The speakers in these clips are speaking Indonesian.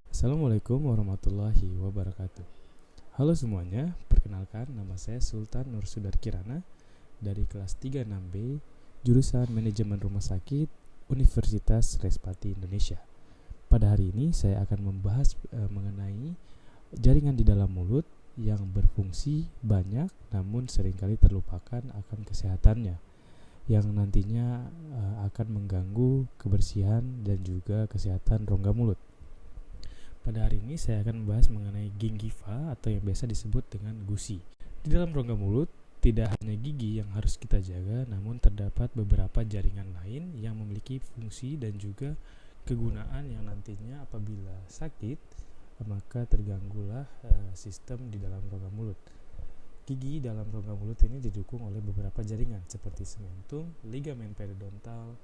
Assalamualaikum warahmatullahi wabarakatuh. Halo semuanya, perkenalkan nama saya Sultan Nur Sudar Kirana dari kelas 36B jurusan Manajemen Rumah Sakit Universitas Respati Indonesia. Pada hari ini saya akan membahas mengenai jaringan di dalam mulut yang berfungsi banyak namun seringkali terlupakan akan kesehatannya, yang nantinya akan mengganggu kebersihan dan juga kesehatan rongga mulut. Pada hari ini saya akan membahas mengenai gingiva atau yang biasa disebut dengan gusi. Di dalam rongga mulut tidak hanya gigi yang harus kita jaga, namun terdapat beberapa jaringan lain yang memiliki fungsi dan juga kegunaan yang nantinya apabila sakit maka terganggulah sistem di dalam rongga mulut. Gigi dalam rongga mulut ini didukung oleh beberapa jaringan seperti sementum, ligamen periodontal,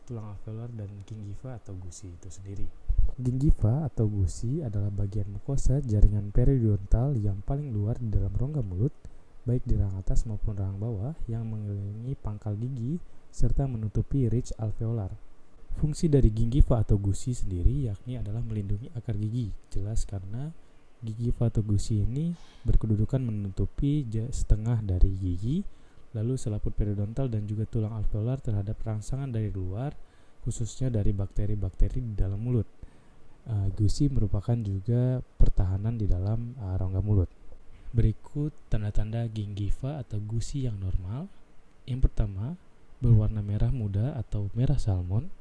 tulang alveolar, dan gingiva atau gusi itu sendiri. Gingiva atau gusi adalah bagian mukosa jaringan periodontal yang paling luar di dalam rongga mulut, baik di rahang atas maupun rahang bawah, yang mengelilingi pangkal gigi serta menutupi ridge alveolar. Fungsi dari gingiva atau gusi sendiri yakni adalah melindungi akar gigi, jelas karena gingiva atau gusi ini berkedudukan menutupi setengah dari gigi, lalu selaput periodontal dan juga tulang alveolar terhadap rangsangan dari luar, khususnya dari bakteri-bakteri di dalam mulut. Gusi merupakan juga pertahanan di dalam rongga mulut. Berikut tanda-tanda gingiva atau gusi yang normal. Yang pertama, berwarna merah muda atau merah salmon.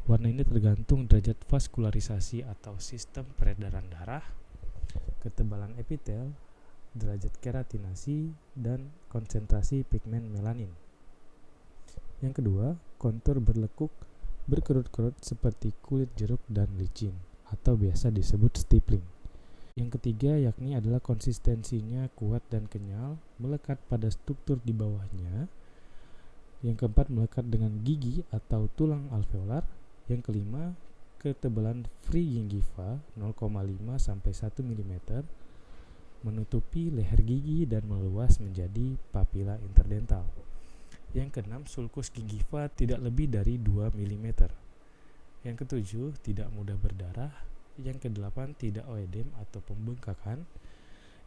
Warna ini tergantung derajat vaskularisasi atau sistem peredaran darah, ketebalan epitel, derajat keratinasi, dan konsentrasi pigmen melanin. Yang kedua, kontur berlekuk berkerut-kerut seperti kulit jeruk dan licin atau biasa disebut stippling. Yang ketiga yakni adalah konsistensinya kuat dan kenyal, melekat pada struktur di bawahnya. Yang keempat, melekat dengan gigi atau tulang alveolar. Yang kelima, ketebalan free gingiva 0,5 sampai 1 mm menutupi leher gigi dan meluas menjadi papila interdental. Yang keenam, sulcus gingiva tidak lebih dari 2 mm. Yang ketujuh, tidak mudah berdarah. Yang kedelapan, tidak oedem atau pembengkakan.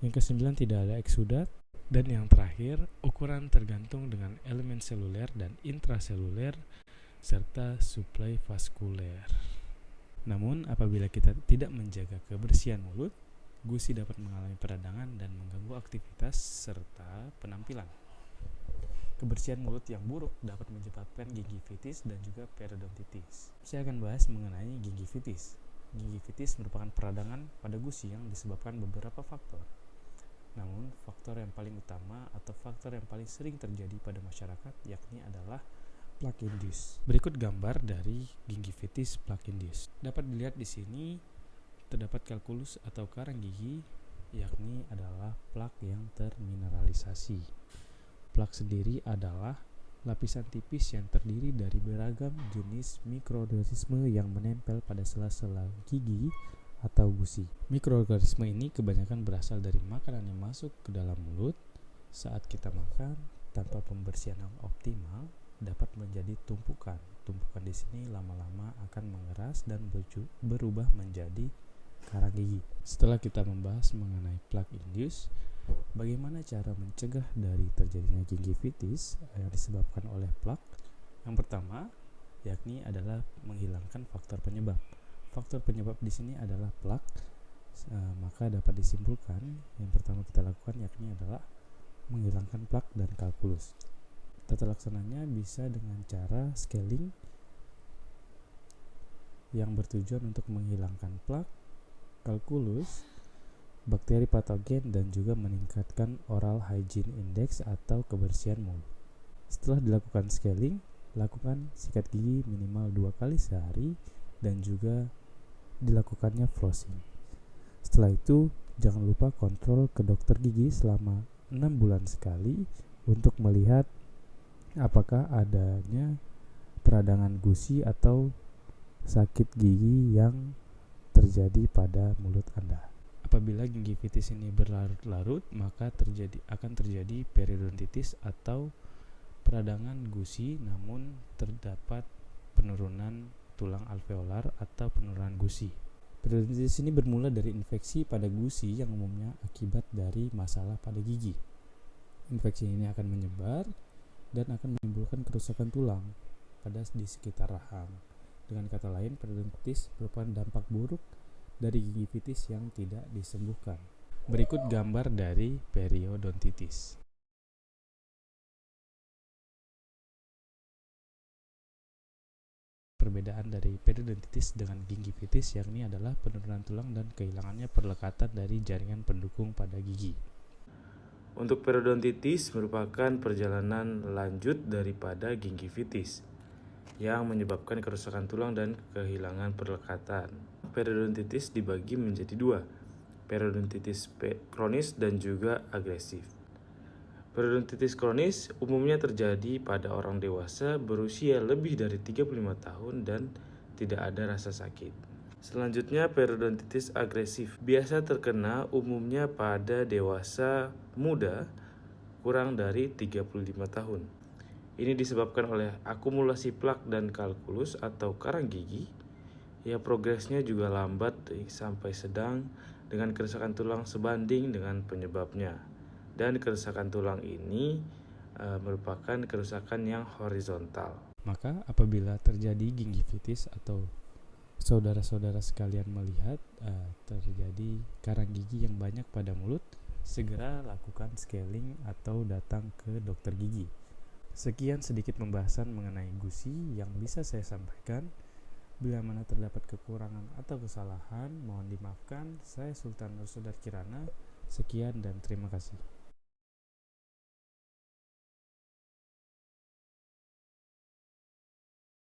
Yang kesembilan, tidak ada eksudat. Dan yang terakhir, ukuran tergantung dengan elemen seluler dan intraseluler serta suplai vaskuler. Namun, apabila kita tidak menjaga kebersihan mulut, gusi dapat mengalami peradangan dan mengganggu aktivitas serta penampilan. Kebersihan mulut yang buruk dapat menyebabkan gingivitis dan juga periodontitis. Saya akan bahas mengenai gingivitis. Gingivitis merupakan peradangan pada gusi yang disebabkan beberapa faktor. Namun, faktor yang paling utama atau faktor yang paling sering terjadi pada masyarakat yakni adalah plaque induced. Berikut gambar dari gingivitis plaque induced. Dapat dilihat di sini terdapat kalkulus atau karang gigi, yakni adalah plaque yang termineralisasi. Plaque sendiri adalah lapisan tipis yang terdiri dari beragam jenis mikroorganisme yang menempel pada sela-sela gigi atau gusi. Mikroorganisme ini kebanyakan berasal dari makanan yang masuk ke dalam mulut. Saat kita makan tanpa pembersihan yang optimal dapat menjadi tumpukan. Tumpukan di sini lama-lama akan mengeras dan berubah menjadi karang gigi. Setelah kita membahas mengenai plaque induced, bagaimana cara mencegah dari terjadinya gingivitis yang disebabkan oleh plaque? Yang pertama, yakni adalah menghilangkan faktor penyebab. Faktor penyebab di sini adalah plaque, maka dapat disimpulkan yang pertama kita lakukan yakni adalah menghilangkan plaque dan kalkulus. Tata laksananya bisa dengan cara scaling yang bertujuan untuk menghilangkan plaque, kalkulus, bakteri patogen, dan juga meningkatkan oral hygiene index atau kebersihan mulut. Setelah dilakukan scaling, lakukan sikat gigi minimal 2 kali sehari dan juga dilakukannya flossing. Setelah itu, jangan lupa kontrol ke dokter gigi selama 6 bulan sekali untuk melihat apakah adanya peradangan gusi atau sakit gigi yang terjadi pada mulut Anda. Apabila gingivitis ini berlarut-larut, maka akan terjadi periodontitis atau peradangan gusi, namun terdapat penurunan tulang alveolar atau penurunan gusi. Periodontitis ini bermula dari infeksi pada gusi yang umumnya akibat dari masalah pada gigi. Infeksi ini akan menyebar dan akan menimbulkan kerusakan tulang di sekitar rahang. Dengan kata lain, periodontitis merupakan dampak buruk dari gingivitis yang tidak disembuhkan. Berikut gambar dari periodontitis. Perbedaan dari periodontitis dengan gingivitis yakni adalah penurunan tulang dan kehilangannya perlekatan dari jaringan pendukung pada gigi. Untuk periodontitis merupakan perjalanan lanjut daripada gingivitis yang menyebabkan kerusakan tulang dan kehilangan perlekatan. Periodontitis dibagi menjadi dua, periodontitis kronis dan juga agresif. Periodontitis kronis umumnya terjadi pada orang dewasa berusia lebih dari 35 tahun dan tidak ada rasa sakit. Selanjutnya, periodontitis agresif biasa terkena umumnya pada dewasa muda kurang dari 35 tahun. Ini disebabkan oleh akumulasi plak dan kalkulus atau karang gigi. Ya, progresnya juga lambat sampai sedang dengan kerusakan tulang sebanding dengan penyebabnya. Dan kerusakan tulang ini merupakan kerusakan yang horizontal. Maka apabila terjadi gingivitis atau saudara-saudara sekalian melihat terjadi karang gigi yang banyak pada mulut, segera lakukan scaling atau datang ke dokter gigi. Sekian sedikit pembahasan mengenai gusi yang bisa saya sampaikan. Bila mana terdapat kekurangan atau kesalahan, mohon dimaafkan. Saya Sultan Nur Sudar Kirana. Sekian dan terima kasih.